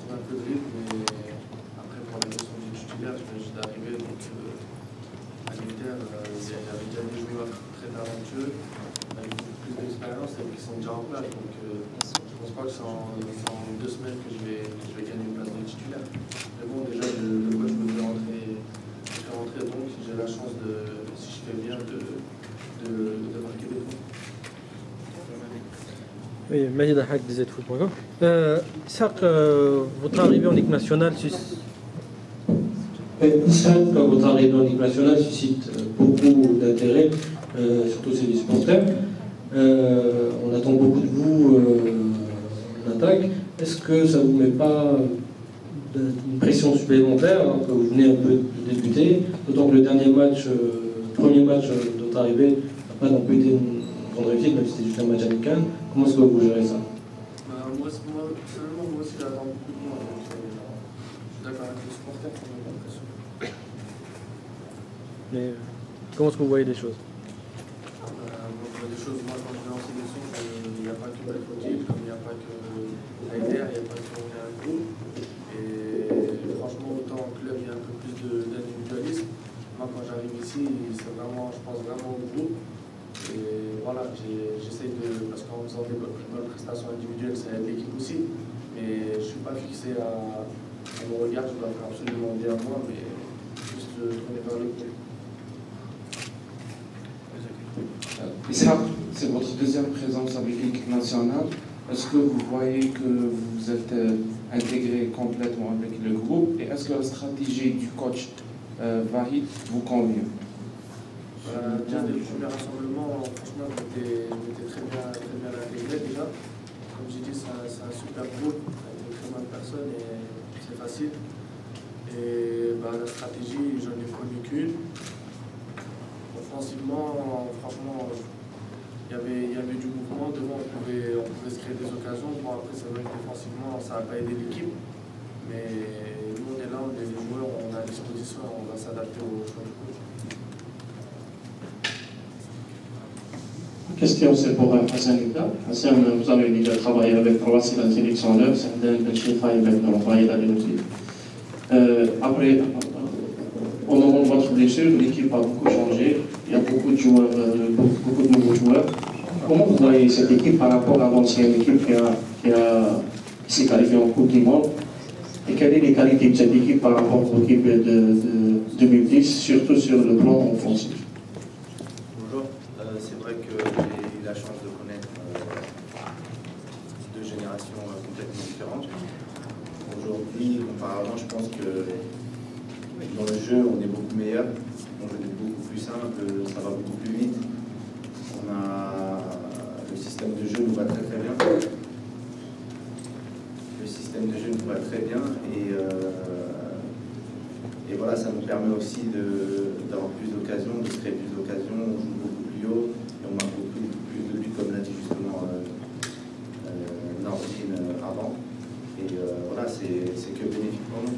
prendre un peu de rythme, mais après, pour la question du titulaire, je viens juste d'arriver, donc à l'Inter, il y avait déjà des joueurs très talentueux, avec beaucoup plus d'expérience et qui sont déjà en place. Donc, je ne pense pas que c'est en 2 semaines que je vais gagner une place de titulaire. Mais bon, déjà, le coach me fait rentrer, donc j'ai la chance, si je fais bien, de marquer des points. Oui, Majid Haq des Foot.com. Isaac, votre arrivée en équipe nationale suscite beaucoup d'intérêt, surtout chez les supporters. On attend beaucoup de vous en attaque. Est-ce que ça ne vous met pas une pression supplémentaire, hein, que vous venez un peu de débuter, d'autant que le premier match de votre arrivée n'a pas non plus été une grande réussite, même si c'était juste un match amical. Comment est-ce que vous gérez ça? Moi aussi, j'attends beaucoup de moi. Donc, je suis d'accord avec les supporters, ça me met pas de pression. Mais comment est-ce que vous voyez les choses? Moi, quand je vais en sélection, il n'y a pas que Belfodil, comme il n'y a pas que Heider, il n'y a pas que un groupe. Et franchement, autant en club, il y a un peu plus d'individualisme. Moi, quand j'arrive ici, c'est vraiment, je pense vraiment au groupe. Et voilà, j'essaie de. Parce qu'en faisant des bonnes prestations individuelles, ça aide l'équipe aussi. Mais je ne suis pas fixé à mon regard, je dois faire absolument bien moi, mais juste tourner vers le groupe. Ishaq, c'est votre deuxième présence avec l'équipe nationale. Est-ce que vous voyez que vous êtes intégré complètement avec le groupe? Et est-ce que la stratégie du coach Vahid vous convient? Déjà, dès le premier rassemblement, franchement, je m'étais très bien intégré déjà. Comme j'ai dit, c'est un super groupe, avec de très bonnes personnes et c'est facile. Et la stratégie, j'en ai connu qu'une. Offensivement, franchement, il y avait du mouvement. Devant, on pouvait se créer des occasions. Bon, après, c'est vrai que défensivement, ça n'a pas aidé l'équipe. Mais nous, on est là, on est les joueurs, on est à disposition, on va s'adapter aux choix du coach. La question, c'est pour Hassan Ida. Hassan, vous avez déjà travaillé avec Croatie dans la sélection neuve, c'est un chef avec après, au moment de votre blessure, l'équipe a beaucoup changé. Il y a beaucoup de joueurs, beaucoup de nouveaux joueurs. Comment vous voyez cette équipe par rapport à l'ancienne équipe qui s'est qualifiée en Coupe du Monde? Et quelles sont les qualités de cette équipe par rapport aux équipes de 2010, surtout sur le plan offensif? Bonjour, c'est vrai que j'ai eu la chance de connaître deux générations complètement différentes. Aujourd'hui, auparavant, je pense que dans le jeu, on est beaucoup meilleur, on est beaucoup plus simple, ça va beaucoup plus vite. Le système de jeu nous va très bien. Le système de jeu nous va très bien et voilà, ça nous permet aussi d'avoir plus d'occasions, de se créer plus d'occasions, on joue beaucoup plus haut et on marque beaucoup plus de buts, comme l'a dit justement Nordine avant. Et voilà, c'est que bénéfique pour nous.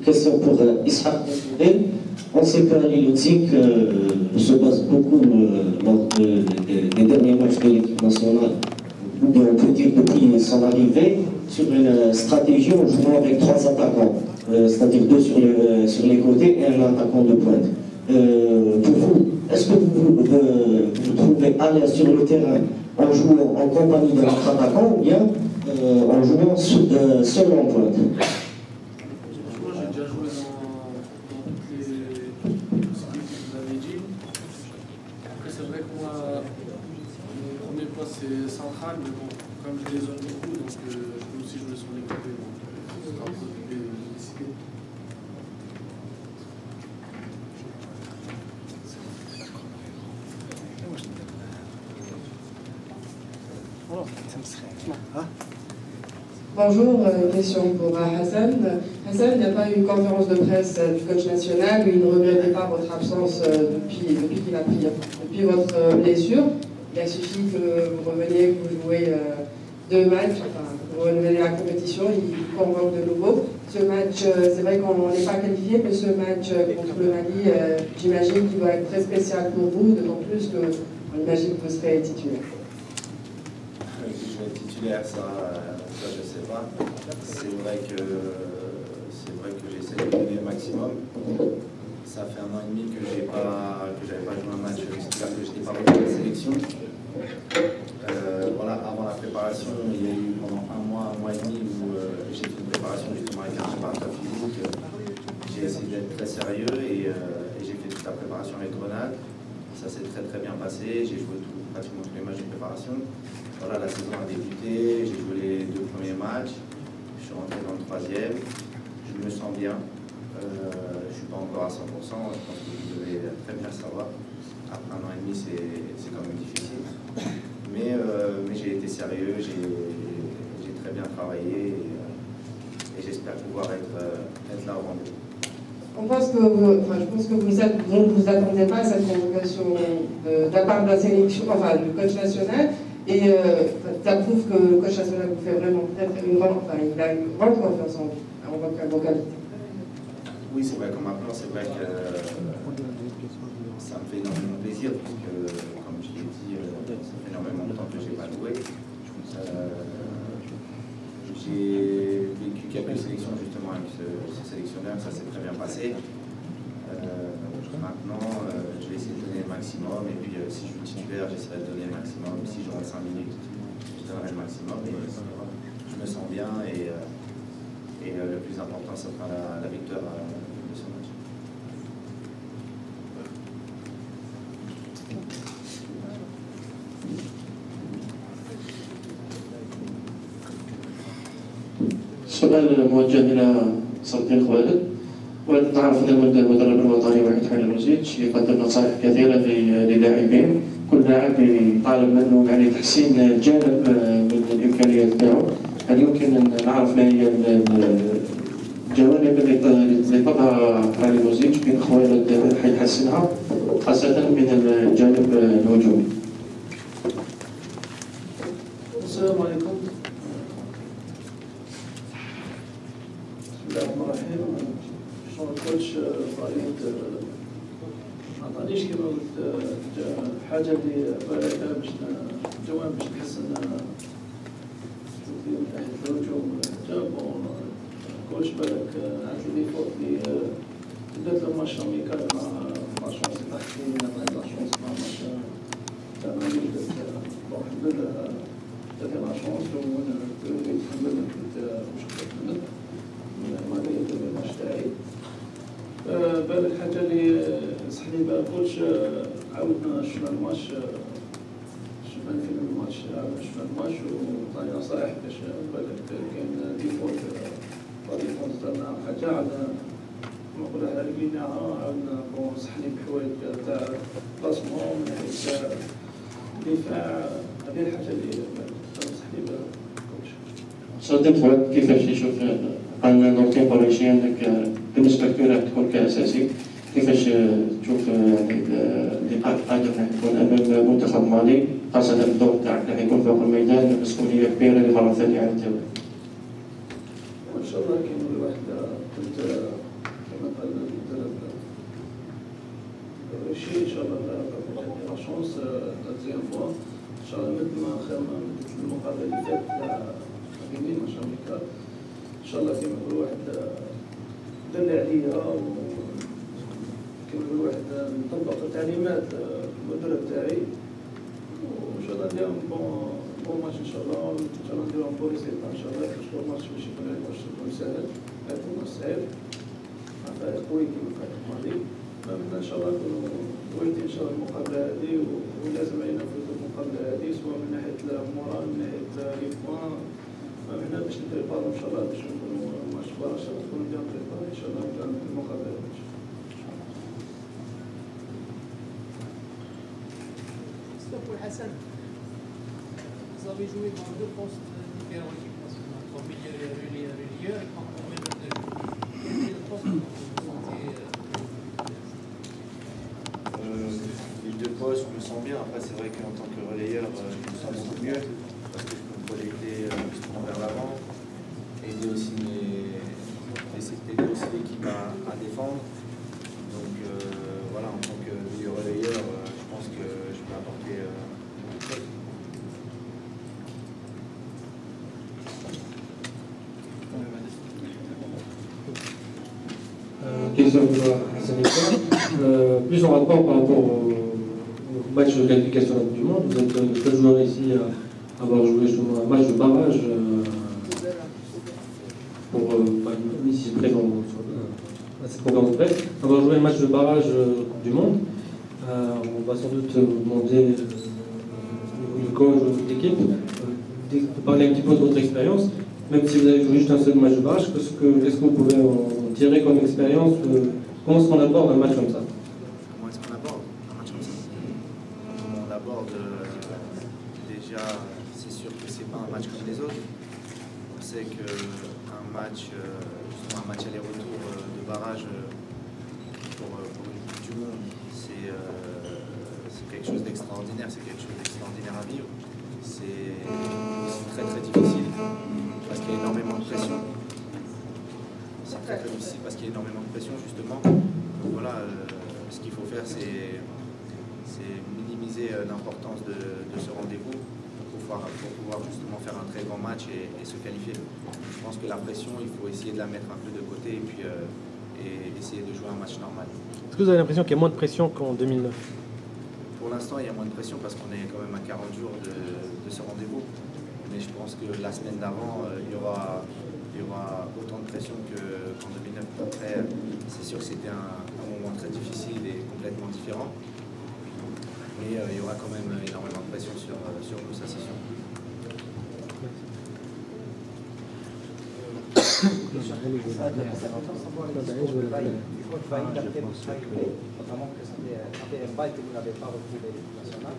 Question pour Ishaq. On sait que Ali Lutzik se base beaucoup lors des derniers matchs de l'équipe nationale, ou bien on peut dire depuis son arrivée, sur une stratégie en jouant avec 3 attaquants, c'est-à-dire 2 sur les côtés et un attaquant de pointe. Pour vous, est-ce que vous trouvez à l'aise sur le terrain en jouant en compagnie de notre attaquant ou bien en jouant seul en pointe? C'est central, mais bon, comme je les zone beaucoup, donc je peux aussi jouer sur les côtés. Donc, c'est un peu de décider. Bonjour, question pour Hassan. Hassan, il n'y a pas eu une conférence de presse du coach national où il ne regrettait pas votre absence depuis qu'il a pris, depuis votre blessure. Il a suffi que vous reveniez, que vous jouez 2 matchs, enfin, pour renouveler la compétition, il convoque de nouveau. Ce match, c'est vrai qu'on n'est pas qualifié, mais ce match contre le Mali, j'imagine qu'il doit être très spécial pour vous, d'autant plus qu'on imagine que vous serez titulaire. Je vais être titulaire, ça je ne sais pas. C'est vrai que j'essaie de donner le maximum. Ça fait 1 an et demi que j'avais pas joué un match, c'est-à-dire que je n'étais pas revenu à la sélection. Voilà, avant la préparation, il y a eu pendant 1 mois et demi où j'ai fait une préparation justement avec un préparateur physique. J'ai essayé d'être très sérieux et j'ai fait toute la préparation avec Grenade. Ça s'est très très bien passé. J'ai joué pratiquement tous les matchs de préparation. Voilà, la saison a débuté. J'ai joué les 2 premiers matchs. Je suis rentré dans le 3e. Je me sens bien. Je ne suis pas encore à 100%. Je pense que vous devez très bien savoir. Après 1 an et demi, c'est quand même difficile. Mais j'ai été sérieux, j'ai très bien travaillé et j'espère pouvoir être là au rendez-vous. Je pense que vous ne vous attendez pas à cette convocation de la part de la sélection, enfin du coach national, et ça prouve que le coach national vous fait vraiment peut-être il a une grande confiance en vos qualités. Oui, c'est vrai qu'en maintenant, c'est vrai que ça me fait énormément plaisir, parce que, comme je l'ai dit, ça fait énormément de temps que je n'ai pas joué. J'ai vécu quelques sélections justement avec ce sélectionneur, ça s'est très bien passé. Maintenant, je vais essayer de donner le maximum, et puis si je suis titulaire, j'essaierai de donner le maximum. Si je rentre 5 minutes, je donnerai le maximum. Et je me sens bien, et le plus important, ça sera la victoire de ce match. السؤال موجه إلى صديق والد. نعرف أن المدرب الوطني وحيد حليلوزيتش يقدم نصائح كثيرة للاعبين. كل لاعب يطالب منه يعني تحسين الجانب من الإمكانيات تاعو. هل يمكن أن نعرف ما هي الجوانب اللي طلبها حليلوزيتش بين خوالد حيحسنها خاصة من الجانب الهجومي؟ السلام عليكم. بسم الله الرحمن الرحيم. شلون الكوتش طريقة ما عطانيش كيما قلت حاجة اللي بالها باش جوانب باش نحسن من ناحية الهجوم. جاب كوتش بالك عندي لي فوق اللي بدات له ماتش اميكال مع لاشونس تحكيم مع لاشونس مع ماتش تاع الحمد لله تاع لاشونس وانا نتحمل مش نتحمل ما قدرت الماتش تاعي. بالك حاجه اللي صحني بها كوتش عاودنا شفنا الماتش شفنا الفيلم الماتش عاودنا شفنا الماتش وعطاني نصائح باش بالك كاين ديفولت ديفولت تاعنا حاجه عاودنا نقول على رجليناها عاودنا صحني بحوايج تاع بلاسمون من ناحيه دفاع. هذه الحاجه اللي صحني بها كوتش. صديق فؤاد كيفاش يشوف عندنا نقطتين بريشين عندك بالنسبه لك راح تكون كاساسي، كيفاش تشوف اللقاء القادم راح يكون امام منتخب مالي خاصه الدور تاعك راح يكون فوق الميدان مسؤوليه كبيره لمره ثانيه على الدوري. وان شاء الله كيما الواحد قلت كما قال المدرب شي ان شاء الله جاتني لا شونس دوزيام فوا ان شاء الله مثل ما مدت المقابله اللي فاتت تاع حكيمين ماتش امريكا ان شاء الله كيما يقول واحد دار اللي عليا وكيما يقول واحد نطبق التعليمات المدرب تاعي وان شاء الله نديرهم بون ماتش ان شاء الله نديرهم بون ريزيلتا ان شاء الله باش هو ماتش ماشي يكون ماتش يكون سهل يكون صعيب مع فريق قوي كيما فريق مالي. ان شاء الله نكونوا قويتين ان شاء الله المقابله هذه ولازم علينا نفوزوا المقابله هذه سواء من ناحيه المورال من ناحيه لي بوان. حنا باش نبريبارو ان شاء الله باش نكونوا ماتش كبار ان شاء الله نكونوا بيان بريباري ان شاء الله في المقابله هذه. Pour Hassan, vous avez joué dans 2 postes différents équipes nationales, en milieu et relayeur, et en même de jeu. Quel est le poste que vous sentez Les 2 postes, je me sens bien. Après, c'est vrai qu'en tant que relayeur, je me sens beaucoup mieux parce que je peux me projeter justement vers l'avant, aider aussi l'équipe à défendre. Donc voilà, en tant que milieu relayeur, je pense que je peux apporter beaucoup de choses. Question à Hassan, plus en rapport par rapport au match de qualification à la Coupe du Monde. Vous êtes le seul joueur ici à avoir joué justement un match de barrage pour ici présent à cette conférence de presse, avoir joué un match de barrage Coupe du Monde. On va sans doute vous demander le coach d'équipe de parler un petit peu de votre expérience, même si vous avez joué juste un seul match de barrage. Qu'est-ce que vous pouvez en tirer comme expérience? Comment est-ce qu'on aborde un match comme ça? Comment est-ce qu'on aborde un match comme ça? On l'aborde déjà, c'est sûr que c'est pas un match comme les autres. On sait qu'un match, justement un match aller-retour de barrage pour une Coupe du Monde, c'est quelque chose d'extraordinaire, c'est quelque chose d'extraordinaire à vivre. C'est très très difficile parce qu'il y a énormément de pression. C'est très très difficile parce qu'il y a énormément de pression justement. Donc voilà, ce qu'il faut faire c'est minimiser l'importance de ce rendez-vous pour pouvoir justement faire un très grand match et se qualifier. Je pense que la pression, il faut essayer de la mettre un peu de côté et puis essayer de jouer un match normal. Est-ce que vous avez l'impression qu'il y a moins de pression qu'en 2009? Pour l'instant, il y a moins de pression parce qu'on est quand même à 40 jours de ce rendez-vous. Mais je pense que la semaine d'avant, il y aura autant de pression qu'en 2009. Après, c'est sûr que c'était un moment très difficile et complètement différent. Mais il y aura quand même énormément de pression sur nous, ça c'est sûr. Notamment que ça fait un bail que vous n'avez pas retrouvé l'équipe nationale.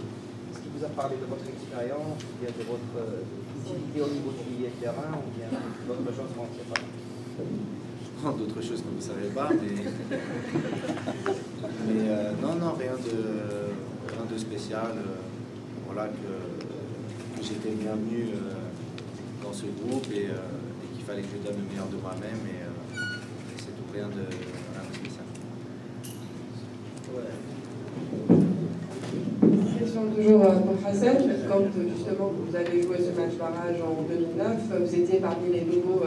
Est-ce qu'il vous a parlé de votre expérience, ou bien de votre utilité au niveau du milieu de terrain, ou bien d'autres choses qu'on ne sait pas? D'autres choses que vous ne savez pas, mais non, rien de spécial. Voilà que j'étais bienvenu dans ce groupe et qu'il fallait que je donne le meilleur de moi-même et c'est tout, rien de spécial. Question toujours pour Hassan. Quand justement vous avez joué ce match barrage en 2009, vous étiez parmi les nouveaux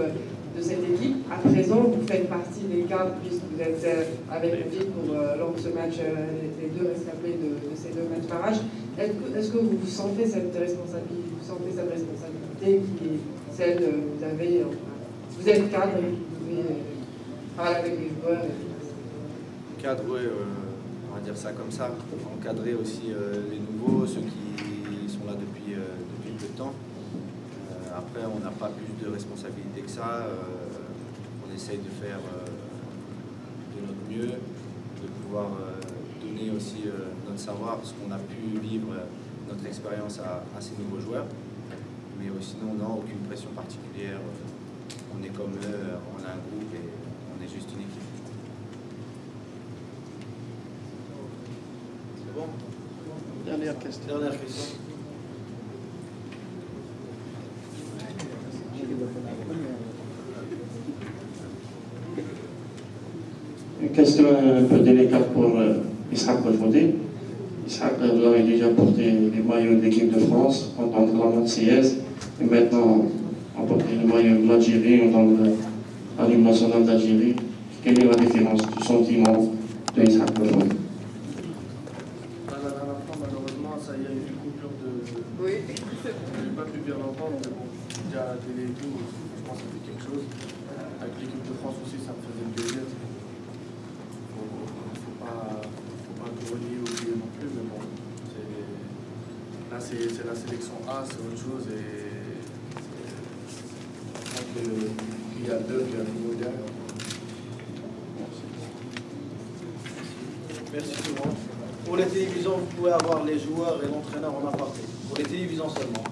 de cette équipe. À présent, vous faites partie des cadres puisque vous êtes avec l'équipe pour lors de ce match, les deux rescapés de ces deux matchs barrage. Est-ce que vous sentez cette responsabilité, qui est celle que vous avez, vous êtes cadre et vous pouvez parler avec les joueurs? Cadre, oui, on va dire ça comme ça. Encadrer aussi les nouveaux, ceux qui sont là depuis peu de temps. Après, on n'a pas plus de responsabilité que ça. On essaye de faire de notre mieux, de pouvoir donner aussi notre savoir, parce qu'on a pu vivre notre expérience à ces nouveaux joueurs. Mais sinon, non, aucune pression particulière. On est comme eux, on a un groupe et on est juste une équipe. C'est bon? Dernière question. Une question un peu délicate pour Ishaq aujourd'hui. Ishaq, vous avez déjà porté les maillots de l'équipe de France en tant que grand Marseillaise et maintenant on porte le maillot de l'Algérie en tant que l'équipe nationale d'Algérie. Quelle est la différence du sentiment de Ishaq aujourd'hui? La dernière fois, malheureusement, ça y a eu une coupure de. Oui. Je n'ai pas pu bien l'entendre, mais bon, déjà à la télé et tout, je pense que ça fait quelque chose. Avec l'équipe de France aussi, ça me faisait plaisir. Faut pas tout relier ou oublier non plus, mais bon, là c'est la sélection A, c'est autre chose et je pense qu'il y a deux, il y a le niveau derrière. Merci tout le monde. Pour les télévisions, vous pouvez avoir les joueurs et l'entraîneur en aparté. Pour les télévisions seulement.